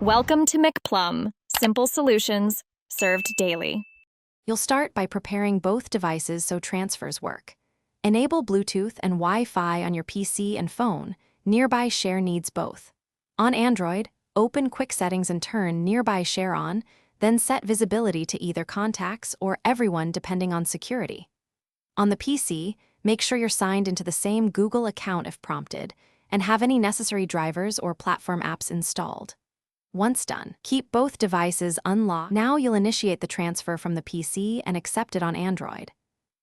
Welcome to McPlum, simple solutions served daily. You'll start by preparing both devices so transfers work. Enable Bluetooth and Wi-Fi on your PC and phone. Nearby Share needs both. On Android, open Quick Settings and turn Nearby Share on, then set visibility to either contacts or everyone depending on security. On the PC, make sure you're signed into the same Google account if prompted, and have any necessary drivers or platform apps installed. Once done, keep both devices unlocked. Now you'll initiate the transfer from the PC and accept it on Android.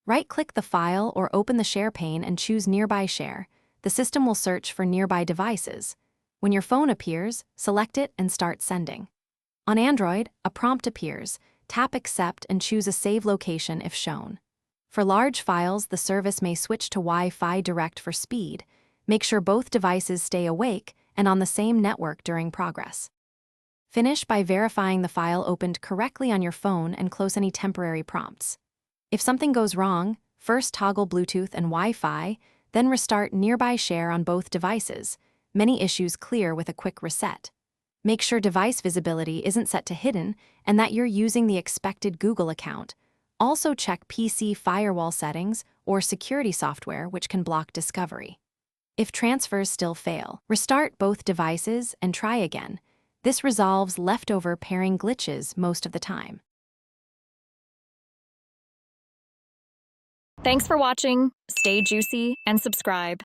Right-click the file or open the Share pane and choose Nearby Share. The system will search for nearby devices. When your phone appears, select it and start sending. On Android, a prompt appears. Tap Accept and choose a save location if shown. For large files, the service may switch to Wi-Fi Direct for speed. Make sure both devices stay awake and on the same network during progress. Finish by verifying the file opened correctly on your phone and close any temporary prompts. If something goes wrong, first toggle Bluetooth and Wi-Fi, then restart Nearby Share on both devices. Many issues clear with a quick reset. Make sure device visibility isn't set to hidden and that you're using the expected Google account. Also check PC firewall settings or security software which can block discovery. If transfers still fail, restart both devices and try again. This resolves leftover pairing glitches most of the time. Thanks for watching. Stay juicy and subscribe.